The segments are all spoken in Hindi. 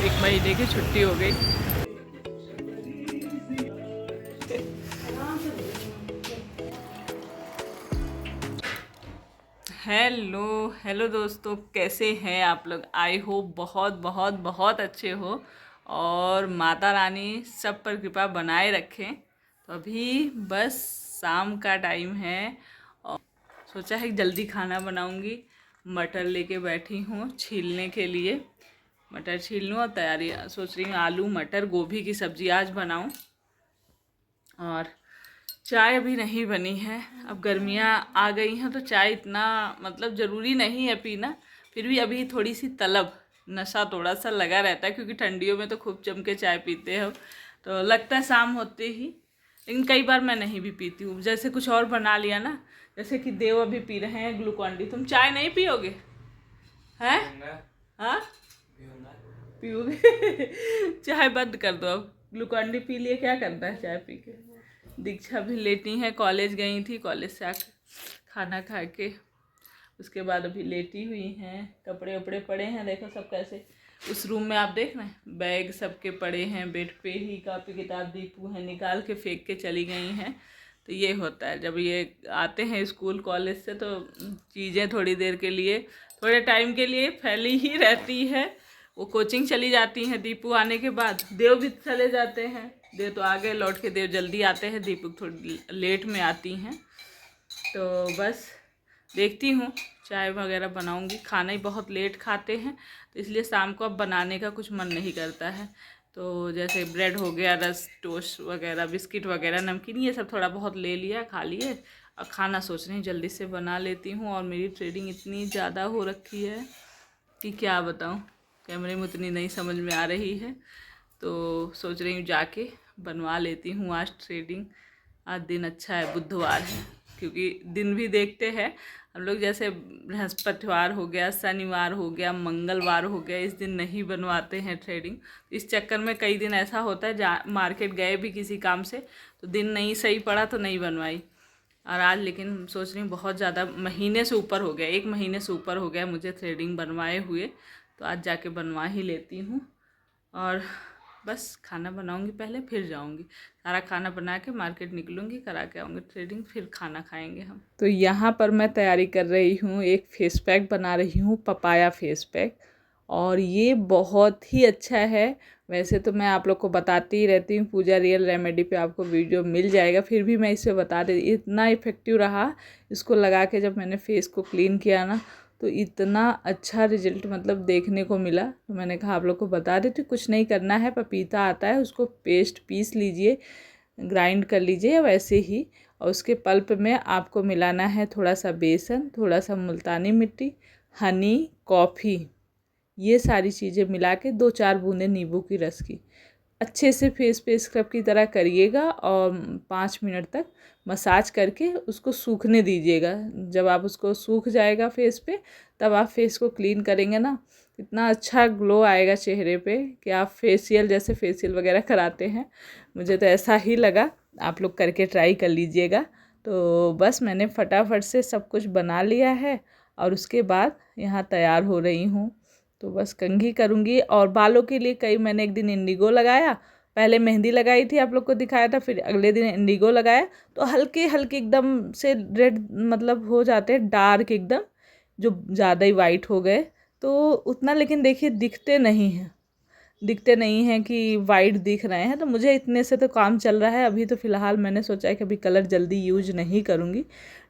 1 महीने की छुट्टी हो गई। हेलो हेलो दोस्तों, कैसे हैं आप लोग? आई होप बहुत बहुत बहुत अच्छे हो और माता रानी सब पर कृपा बनाए रखें। तो अभी बस शाम का टाइम है और सोचा है कि जल्दी खाना बनाऊंगी। मटर लेके बैठी हूँ छीलने के लिए। मटर छील लूँ और तैयारी सोच रही हूँ आलू मटर गोभी की सब्ज़ी आज बनाऊँ। और चाय अभी नहीं बनी है। अब गर्मियाँ आ गई हैं तो चाय इतना मतलब ज़रूरी नहीं है पीना, फिर भी अभी थोड़ी सी तलब नशा थोड़ा सा लगा रहता है, क्योंकि ठंडियों में तो खूब जम के चाय पीते हैं तो लगता है शाम होते ही। लेकिन कई बार मैं नहीं भी पीती हूँ, जैसे कुछ और बना लिया ना, जैसे कि देव अभी पी रहे हैं ग्लूकॉन डी। तुम चाय नहीं पियोगे हैं? हाँ पियोगे। चाय बंद कर दो अब, ग्लूकॉन डी पी लिए क्या करना है चाय पी के। दीक्षा भी लेटी हैं, कॉलेज गई थी, कॉलेज से आकर खाना खा के उसके बाद अभी लेटी हुई हैं। कपड़े वपड़े पड़े हैं, देखो सब कैसे उस रूम में आप देख रहे हैं, बैग सबके पड़े हैं बेड पे ही, कापी किताब दीपू हैं निकाल के फेंक के चली गई हैं। तो ये होता है जब ये आते हैं स्कूल कॉलेज से, तो चीज़ें थोड़ी देर के लिए थोड़े टाइम के लिए फैली ही रहती है। वो कोचिंग चली जाती हैं, दीपू आने के बाद देव भी चले जाते हैं। देव तो आ गए लौट के, देव जल्दी आते हैं, दीपू थोड़ी लेट में आती हैं। तो बस देखती हूँ चाय वगैरह बनाऊंगी। खाना ही बहुत लेट खाते हैं तो इसलिए शाम को अब बनाने का कुछ मन नहीं करता है। तो जैसे ब्रेड हो गया, रस टोस्ट वगैरह, बिस्किट वगैरह, नमकीन, ये सब थोड़ा बहुत ले लिया, खा लिए। और खाना सोच रही हूँ जल्दी से बना लेती हूँ। और मेरी ट्रेडिंग इतनी ज़्यादा हो रखी है कि क्या बताऊँ, कैमरे में उतनी नहीं समझ में आ रही है। तो सोच रही हूँ जाके बनवा लेती हूँ आज ट्रेडिंग। आज दिन अच्छा है, बुधवार है, क्योंकि दिन भी देखते हैं हम लोग। जैसे बृहस्पतिवार हो गया, शनिवार हो गया, मंगलवार हो गया, इस दिन नहीं बनवाते हैं ट्रेडिंग। इस चक्कर में कई दिन ऐसा होता है, जा मार्केट गए भी किसी काम से तो दिन नहीं सही पड़ा तो नहीं बनवाई। और आज लेकिन सोच रही हूँ बहुत ज़्यादा महीने से ऊपर हो गया, 1 महीने से ऊपर हो गया मुझे थ्रेडिंग बनवाए हुए, तो आज जाके बनवा ही लेती हूँ। और बस खाना बनाऊंगी पहले, फिर जाऊंगी सारा खाना बना के मार्केट निकलूंगी, करा के आऊँगी ट्रेडिंग, फिर खाना खाएंगे हम। तो यहाँ पर मैं तैयारी कर रही हूँ, एक फेस पैक बना रही हूँ, पपाया फेस पैक। और ये बहुत ही अच्छा है। वैसे तो मैं आप लोग को बताती ही रहती हूँ, पूजा रियल रेमेडी पे आपको वीडियो मिल जाएगा, फिर भी मैं इसे बता दे, इतना इफ़ेक्टिव रहा। इसको लगा के जब मैंने फेस को क्लीन किया ना, तो इतना अच्छा रिजल्ट मतलब देखने को मिला। तो मैंने कहा आप लोग को बता देती हूँ। कुछ नहीं करना है, पपीता आता है उसको पेस्ट पीस लीजिए, ग्राइंड कर लीजिए या वैसे ही, और उसके पल्प में आपको मिलाना है थोड़ा सा बेसन, थोड़ा सा मुल्तानी मिट्टी, हनी, कॉफ़ी, ये सारी चीज़ें मिला के 2-4 बूंदे नींबू की रस की अच्छे से फेस पे स्क्रब की तरह करिएगा और 5 मिनट तक मसाज करके उसको सूखने दीजिएगा। जब आप उसको सूख जाएगा फेस पे, तब आप फेस को क्लीन करेंगे ना, इतना अच्छा ग्लो आएगा चेहरे पे कि आप फेशियल जैसे फेशियल वगैरह कराते हैं, मुझे तो ऐसा ही लगा। आप लोग करके ट्राई कर लीजिएगा। तो बस मैंने फटाफट से सब कुछ बना लिया है और उसके बाद यहाँ तैयार हो रही हूँ। तो बस कंघी करूँगी। और बालों के लिए कई मैंने एक दिन इंडिगो लगाया, पहले मेहंदी लगाई थी आप लोग को दिखाया था, फिर अगले दिन इंडिगो लगाया, तो हल्के हल्के एकदम से रेड मतलब हो जाते हैं, डार्क एकदम, जो ज़्यादा ही वाइट हो गए तो उतना, लेकिन देखिए दिखते नहीं हैं कि वाइट दिख रहे हैं। तो मुझे इतने से तो काम चल रहा है। अभी तो फ़िलहाल मैंने सोचा है कि अभी कलर जल्दी यूज नहीं करूँगी,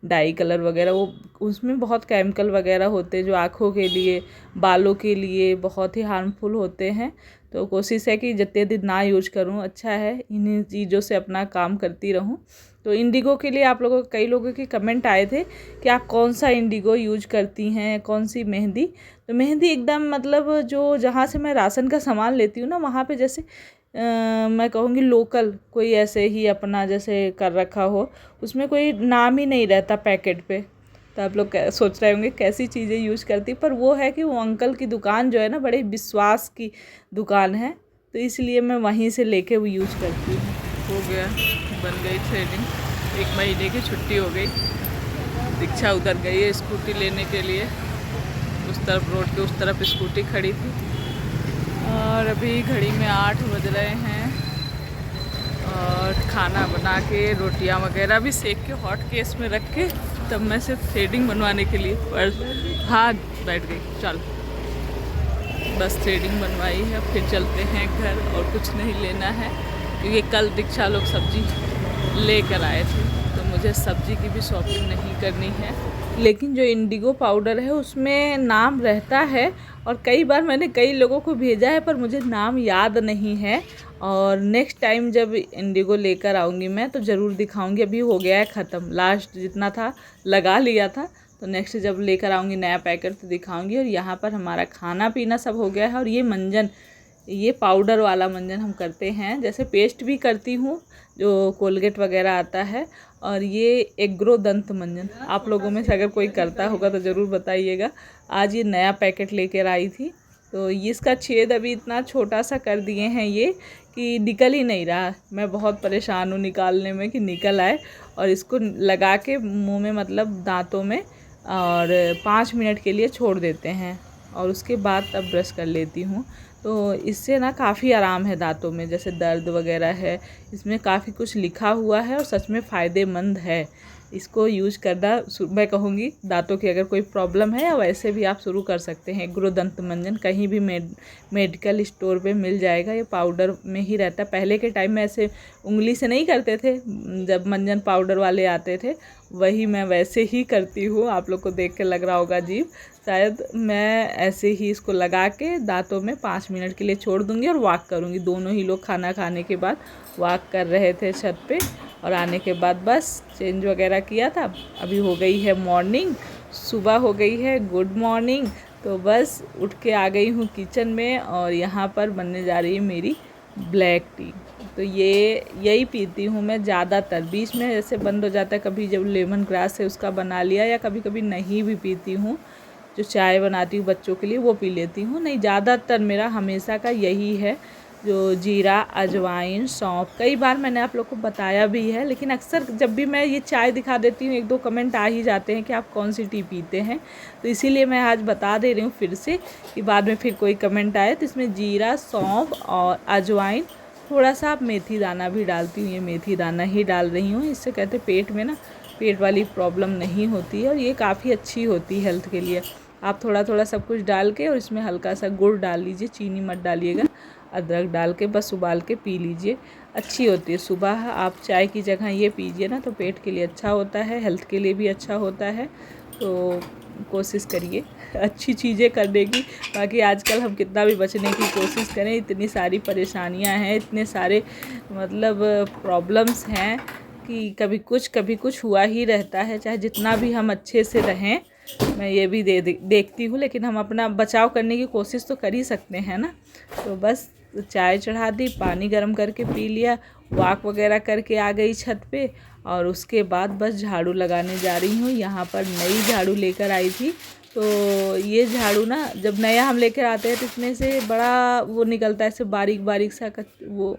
डाई कलर वगैरह, वो उसमें बहुत केमिकल वगैरह होते हैं जो आँखों के लिए, बालों के लिए बहुत ही हार्मफुल होते हैं। तो कोशिश है कि जितने दिन ना यूज करूँ, अच्छा है इन्हीं चीज़ों से अपना काम करती रहूँ। तो इंडिगो के लिए आप लोगों कई लोगों के कमेंट आए थे कि आप कौन सा इंडिगो यूज करती हैं, कौन सी मेहंदी। तो मेहंदी एकदम मतलब जो जहाँ से मैं राशन का सामान लेती हूँ ना, वहाँ पे जैसे मैं कहूँगी लोकल कोई ऐसे ही अपना जैसे कर रखा हो, उसमें कोई नाम ही नहीं रहता पैकेट पे। तो आप लोग सोच रहे होंगे कैसी चीज़ें यूज करती, पर वो है कि वो अंकल की दुकान जो है ना, बड़े विश्वास की दुकान है, तो इसलिए मैं वहीं से लेके वो यूज करती हूँ। हो गया, बन गई थ्रेडिंग, 1 महीने की छुट्टी हो गई। दीक्षा उधर गई है स्कूटी लेने के लिए, उस तरफ रोड के उस तरफ स्कूटी खड़ी थी। और अभी घड़ी में 8 बज रहे हैं और खाना बना के रोटियां वगैरह भी सेक के हॉट केस में रख के तब मैं सिर्फ थ्रेडिंग बनवाने के लिए हाँ बैठ गई। चल बस थ्रेडिंग बनवाई है, फिर चलते हैं घर और कुछ नहीं लेना है क्योंकि कल दीक्षा लोग सब्जी लेकर आए थे तो मुझे सब्जी की भी शॉपिंग नहीं करनी है। लेकिन जो इंडिगो पाउडर है उसमें नाम रहता है और कई बार मैंने कई लोगों को भेजा है पर मुझे नाम याद नहीं है और नेक्स्ट टाइम जब इंडिगो लेकर आऊँगी मैं तो ज़रूर दिखाऊंगी। अभी हो गया है ख़त्म, लास्ट जितना था लगा लिया था तो नेक्स्ट जब लेकर आऊँगी नया पैकेट तो दिखाऊंगी। और यहाँ पर हमारा खाना पीना सब हो गया है और ये मंजन, ये पाउडर वाला मंजन हम करते हैं, जैसे पेस्ट भी करती हूँ जो कोलगेट वगैरह आता है। और ये एग्रो दंत मंजन आप लोगों में से अगर कोई करता होगा तो ज़रूर बताइएगा। आज ये नया पैकेट लेकर आई थी तो ये इसका छेद अभी इतना छोटा सा कर दिए हैं ये कि निकल ही नहीं रहा। मैं बहुत परेशान हूँ निकालने में कि निकल आए। और इसको लगा के मुंह में मतलब दांतों में और 5 मिनट के लिए छोड़ देते हैं और उसके बाद तब ब्रश कर लेती हूँ। तो इससे ना काफ़ी आराम है दांतों में, जैसे दर्द वगैरह है, इसमें काफ़ी कुछ लिखा हुआ है और सच में फ़ायदेमंद है। इसको यूज़ करना मैं कहूँगी दांतों की अगर कोई प्रॉब्लम है या वैसे भी आप शुरू कर सकते हैं। एग्रो दंत मंजन कहीं भी मेडिकल स्टोर पे मिल जाएगा, ये पाउडर में ही रहता है। पहले के टाइम में ऐसे उंगली से नहीं करते थे, जब मंजन पाउडर वाले आते थे वही मैं वैसे ही करती हूँ। आप लोग को देख के लग रहा होगा अजीब, शायद मैं ऐसे ही इसको लगा के दांतों में 5 मिनट के लिए छोड़ दूँगी और वॉक करूँगी। दोनों ही लोग खाना खाने के बाद वॉक कर रहे थे छत पे और आने के बाद बस चेंज वगैरह किया था। अभी हो गई है मॉर्निंग, सुबह हो गई है, गुड मॉर्निंग। तो बस उठ के आ गई हूँ किचन में और यहाँ पर बनने जा रही है मेरी ब्लैक टी। तो ये यही पीती हूँ मैं ज़्यादातर, बीच में जैसे बंद हो जाता है कभी जब लेमन ग्रास है उसका बना लिया या कभी कभी नहीं भी पीती हूँ। जो चाय बनाती हूँ बच्चों के लिए वो पी लेती हूँ, नहीं ज़्यादातर मेरा हमेशा का यही है जो जीरा, अजवाइन, सौंफ। कई बार मैंने आप लोग को बताया भी है लेकिन अक्सर जब भी मैं ये चाय दिखा देती हूँ 1-2 कमेंट आ ही जाते हैं कि आप कौन सी टी पीते हैं, तो इसीलिए मैं आज बता दे रही हूँ फिर से कि बाद में फिर कोई कमेंट आए। तो इसमें जीरा, सौंफ और अजवाइन, थोड़ा सा आप मेथी दाना भी डालती हूँ। ये मेथी दाना ही डाल रही हूँ, इससे कहते पेट में ना पेट वाली प्रॉब्लम नहीं होती है और ये काफ़ी अच्छी होती है हेल्थ के लिए। आप थोड़ा थोड़ा सब कुछ डाल के और इसमें हल्का सा गुड़ डाल लीजिए, चीनी मत डालिएगा, अदरक डाल के बस उबाल के पी लीजिए, अच्छी होती है। सुबह आप चाय की जगह ये पीजिए ना तो पेट के लिए अच्छा होता है, हेल्थ के लिए भी अच्छा होता है। तो कोशिश करिए अच्छी चीज़ें करने की। बाकी आजकल हम कितना भी बचने की कोशिश करें, इतनी सारी परेशानियां हैं, इतने सारे मतलब प्रॉब्लम्स हैं कि कभी कुछ हुआ ही रहता है। चाहे जितना भी हम अच्छे से रहें, मैं ये भी देखती हूँ, लेकिन हम अपना बचाव करने की कोशिश तो कर ही सकते हैं ना। तो बस चाय चढ़ा दी, पानी गर्म करके पी लिया, वॉक वगैरह करके आ गई छत पे और उसके बाद बस झाड़ू लगाने जा रही हूँ। यहाँ पर नई झाड़ू लेकर आई थी तो ये झाड़ू ना जब नया हम लेकर आते हैं तो इसमें से बड़ा वो निकलता है, ऐसे बारीक बारीक सा वो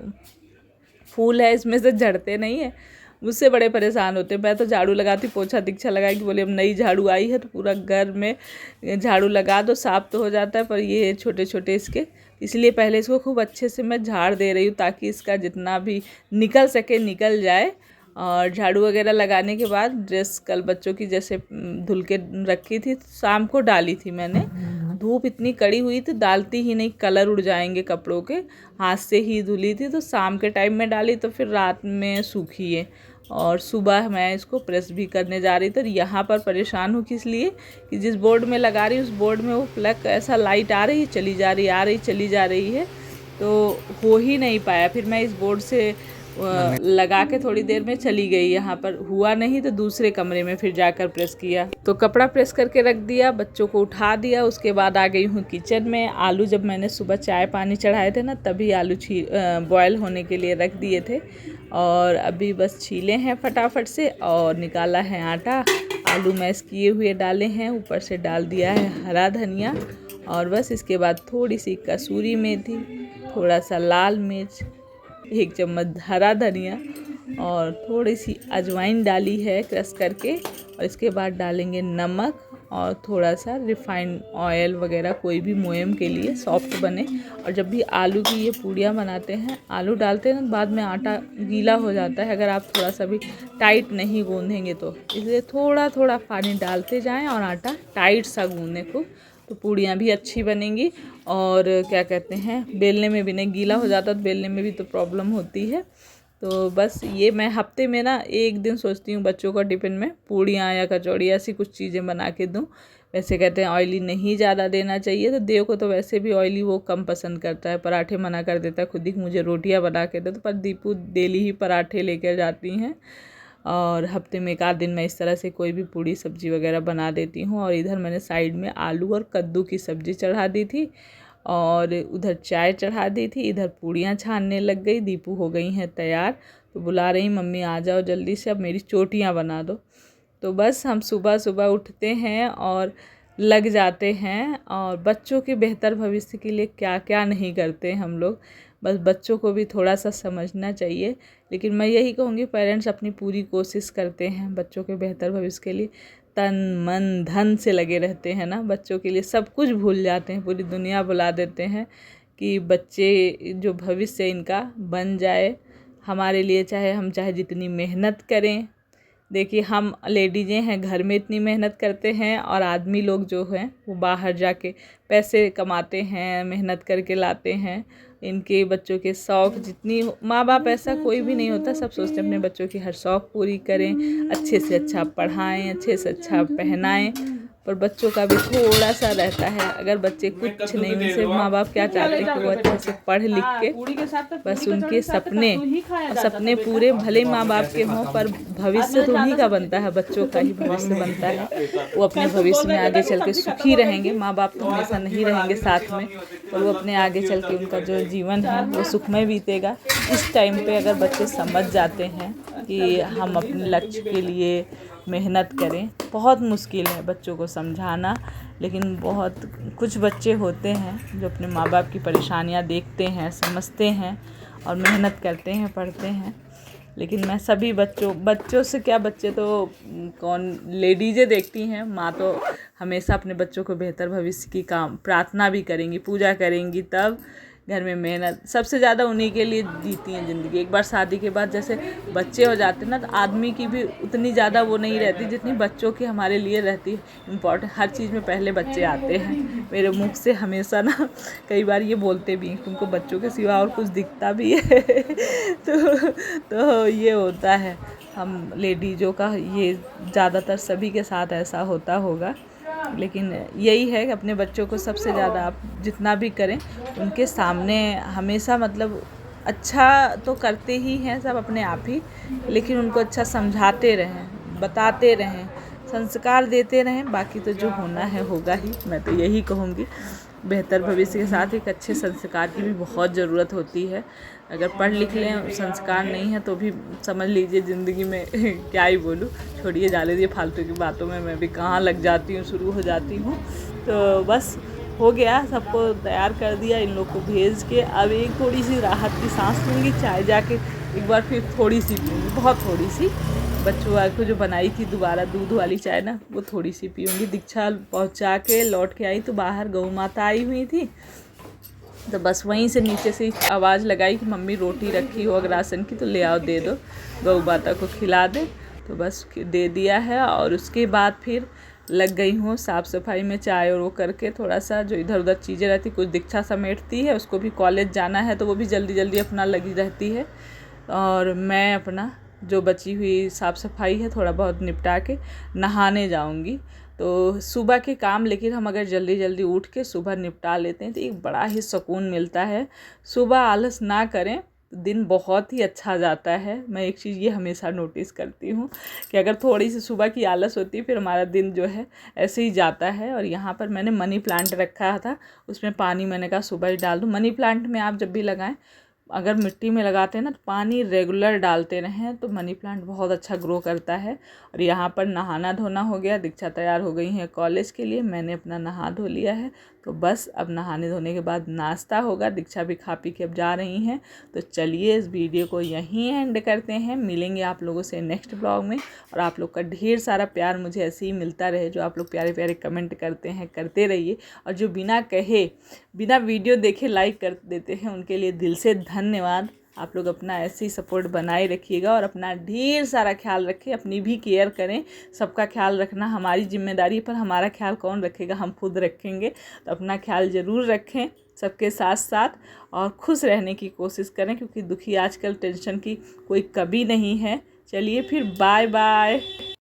फूल है, इसमें से झड़ते नहीं है। मुझसे बड़े परेशान होते हैं। मैं तो झाड़ू लगाती, पोछा दीक्षा लगाई कि बोले अब नई झाड़ू आई है तो पूरा घर में झाड़ू लगा दो, साफ तो हो जाता है। पर ये छोटे छोटे इसके, इसलिए पहले इसको खूब अच्छे से मैं झाड़ दे रही हूँ ताकि इसका जितना भी निकल सके निकल जाए। और झाड़ू वगैरह लगाने के बाद ड्रेस कल बच्चों की जैसे धुल के रखी थी, शाम को डाली थी मैंने। धूप इतनी कड़ी हुई थी, डालती ही नहीं, कलर उड़ जाएंगे कपड़ों के, हाथ से ही धुली थी तो शाम के टाइम में डाली तो फिर रात में सूखी है। और सुबह मैं इसको प्रेस भी करने जा रही थी। तो यहाँ पर परेशान हूँ किस लिए कि जिस बोर्ड में लगा रही हूँ उस बोर्ड में वो प्लग ऐसा लाइट आ रही है, चली जा रही, आ रही चली जा रही है, तो हो ही नहीं पाया। फिर मैं इस बोर्ड से लगा के थोड़ी देर में चली गई, यहाँ पर हुआ नहीं तो दूसरे कमरे में फिर जाकर प्रेस किया। तो कपड़ा प्रेस करके रख दिया, बच्चों को उठा दिया, उसके बाद आ गई हूँ किचन में। आलू जब मैंने सुबह चाय पानी चढ़ाए थे ना तभी आलू बॉयल होने के लिए रख दिए थे और अभी बस छीले हैं फटाफट से और निकाला है आटा। आलू मैश किए हुए डाले हैं, ऊपर से डाल दिया है हरा धनिया और बस इसके बाद थोड़ी सी कसूरी मेथी, थोड़ा सा लाल मिर्च, 1 चम्मच हरा धनिया और थोड़ी सी अजवाइन डाली है क्रश करके। और इसके बाद डालेंगे नमक और थोड़ा सा रिफाइंड ऑयल वगैरह, कोई भी मोयम के लिए सॉफ्ट बने। और जब भी आलू की ये पूड़ियाँ बनाते हैं, आलू डालते हैं ना, बाद में आटा गीला हो जाता है अगर आप थोड़ा सा भी टाइट नहीं गूँधेंगे तो, इसलिए थोड़ा थोड़ा पानी डालते जाएं और आटा टाइट सा गूँधें खूब, तो पूड़ियाँ भी अच्छी बनेंगी। और क्या कहते हैं, बेलने में भी नहीं, गीला हो जाता तो बेलने में भी तो प्रॉब्लम होती है। तो बस ये मैं हफ्ते में ना एक दिन सोचती हूँ बच्चों को टिफ़िन में पूड़ियाँ या कचौड़ी ऐसी कुछ चीज़ें बना के दूँ। वैसे कहते हैं ऑयली नहीं ज़्यादा देना चाहिए, तो देव को तो वैसे भी ऑयली वो कम पसंद करता है, पराठे मना कर देता है, खुद ही मुझे रोटियां बना के दे। तो पर दीपू डेली ही पराठे लेकर जाती हैं, और हफ्ते में एक आध दिन मैं इस तरह से कोई भी पूड़ी सब्जी वगैरह बना देती हूँ। और इधर मैंने साइड में आलू और कद्दू की सब्ज़ी चढ़ा दी थी, और उधर चाय चढ़ा दी थी, इधर पूड़ियाँ छानने लग गई। दीपू हो गई हैं तैयार, तो बुला रही मम्मी आ जाओ जल्दी से, अब मेरी चोटियाँ बना दो। तो बस हम सुबह सुबह उठते हैं और लग जाते हैं, और बच्चों के बेहतर भविष्य के लिए क्या क्या नहीं करते हम लोग। बस बच्चों को भी थोड़ा सा समझना चाहिए। लेकिन मैं यही कहूँगी, पेरेंट्स अपनी पूरी कोशिश करते हैं बच्चों के बेहतर भविष्य के लिए, तन मन धन से लगे रहते हैं ना, बच्चों के लिए सब कुछ भूल जाते हैं, पूरी दुनिया भुला देते हैं कि बच्चे जो भविष्य इनका बन जाए हमारे लिए। चाहे हम जितनी मेहनत करें, देखिए हम लेडीज़ें हैं घर में इतनी मेहनत करते हैं, और आदमी लोग जो हैं वो बाहर जाके पैसे कमाते हैं, मेहनत करके लाते हैं। इनके बच्चों के शौक़, जितनी माँ बाप, ऐसा कोई भी नहीं होता, सब सोचते हैं अपने बच्चों की हर शौक़ पूरी करें, अच्छे से अच्छा पढ़ाएं, अच्छे से अच्छा पहनाएं। पर बच्चों का भी थोड़ा सा रहता है, अगर बच्चे कुछ नहीं, उनसे माँ बाप क्या चाहते हैं कि वो अच्छे से पढ़ लिख के बस उनके सपने और सपने पूरे, भले माँ बाप के हों, पर भविष्य तो उन्हीं का बनता है, बच्चों का ही भविष्य बनता है। वो अपने भविष्य में आगे चल के सुखी रहेंगे। माँ बाप तो हमेशा नहीं रहेंगे साथ में, पर वो अपने आगे चल के उनका जो जीवन है वो सुखमय बीतेगा। इस टाइम पे अगर बच्चे समझ जाते हैं कि हम अपने लक्ष्य के लिए मेहनत करें, बहुत मुश्किल है बच्चों को समझाना, लेकिन बहुत कुछ बच्चे होते हैं जो अपने माँ बाप की परेशानियाँ देखते हैं, समझते हैं और मेहनत करते हैं, पढ़ते हैं। लेकिन मैं सभी बच्चों से क्या, बच्चे तो कौन, लेडीज़ें देखती हैं, माँ तो हमेशा अपने बच्चों को बेहतर भविष्य की काम प्रार्थना भी करेंगी, पूजा करेंगी, तब घर में मेहनत सबसे ज़्यादा उन्हीं के लिए जीती हैं ज़िंदगी। एक बार शादी के बाद जैसे बच्चे हो जाते हैं ना, तो आदमी की भी उतनी ज़्यादा वो नहीं रहती जितनी बच्चों की हमारे लिए रहती है इम्पॉर्टेंट। हर चीज़ में पहले बच्चे आते हैं। मेरे मुख से हमेशा ना कई बार ये बोलते भी हैं, तुमको बच्चों के सिवा और कुछ दिखता भी है तो ये होता है हम लेडीज़ों का, ये ज़्यादातर सभी के साथ ऐसा होता होगा। लेकिन यही है कि अपने बच्चों को सबसे ज़्यादा आप जितना भी करें, उनके सामने हमेशा मतलब अच्छा तो करते ही हैं सब अपने आप ही, लेकिन उनको अच्छा समझाते रहें, बताते रहें, संस्कार देते रहें। बाकी तो जो होना है होगा ही। मैं तो यही कहूँगी, बेहतर भविष्य के साथ एक अच्छे संस्कार की भी बहुत ज़रूरत होती है। अगर पढ़ लिख लें, संस्कार नहीं है तो भी समझ लीजिए ज़िंदगी में क्या ही बोलूँ, छोड़िए, जाने दीजिए फालतू की बातों में। मैं भी कहाँ लग जाती हूँ, शुरू हो जाती हूँ। तो बस हो गया, सबको तैयार कर दिया, इन लोग को भेज के अब एक थोड़ी सी राहत की सांस लूँगी। चाय जाके एक बार फिर थोड़ी सी पीऊँगी, बहुत थोड़ी सी, बच्चों को जो बनाई थी दोबारा दूध वाली चाय ना, वो थोड़ी सी पीऊँगी। दीक्षा पहुँचा के लौट के आई तो बाहर गौ माता आई हुई थी, तो बस वहीं से नीचे से आवाज़ लगाई कि मम्मी रोटी रखी हो अग्रासन की तो ले आओ, दे दो, गौ माता को खिला दे। तो बस दे दिया है, और उसके बाद फिर लग गई हूँ साफ़ सफाई में, चाय और वो करके थोड़ा सा जो इधर उधर चीज़ें रहती, कुछ दीक्षा समेटती है, उसको भी कॉलेज जाना है तो वो भी जल्दी जल्दी अपना लगी रहती है। और मैं अपना जो बची हुई साफ़ सफाई है थोड़ा बहुत निपटा के नहाने जाऊंगी। तो सुबह के काम, लेकिन हम अगर जल्दी जल्दी उठ के सुबह निपटा लेते हैं तो एक बड़ा ही सुकून मिलता है। सुबह आलस ना करें तो दिन बहुत ही अच्छा जाता है। मैं एक चीज़ ये हमेशा नोटिस करती हूँ कि अगर थोड़ी सी सुबह की आलस होती है, फिर हमारा दिन जो है ऐसे ही जाता है। और यहाँ पर मैंने मनी प्लांट रखा था, उसमें पानी मैंने कहा सुबह ही डाल दूँ। मनी प्लांट में आप जब भी लगाएं, अगर मिट्टी में लगाते हैं ना तो पानी रेगुलर डालते रहें तो मनी प्लांट बहुत अच्छा ग्रो करता है। और यहाँ पर नहाना धोना हो गया, दीक्षा तैयार हो गई है कॉलेज के लिए, मैंने अपना नहा धो लिया है। तो बस अब नहाने धोने के बाद नाश्ता होगा, दीक्षा भी खा पी के अब जा रही हैं। तो चलिए इस वीडियो को यहीं एंड करते हैं, मिलेंगे आप लोगों से नेक्स्ट ब्लॉग में। और आप लोग का ढेर सारा प्यार मुझे ऐसे ही मिलता रहे, जो आप लोग प्यारे प्यारे कमेंट करते हैं करते रहिए। और जो बिना कहे बिना वीडियो देखे लाइक कर देते हैं उनके लिए दिल से धन्यवाद। आप लोग अपना ऐसे ही सपोर्ट बनाए रखिएगा और अपना ढेर सारा ख्याल रखें, अपनी भी केयर करें। सबका ख्याल रखना हमारी जिम्मेदारी, पर हमारा ख्याल कौन रखेगा, हम खुद रखेंगे। तो अपना ख्याल ज़रूर रखें सबके साथ साथ, और खुश रहने की कोशिश करें, क्योंकि दुखी आजकल टेंशन की कोई कभी नहीं है। चलिए फिर बाय बाय।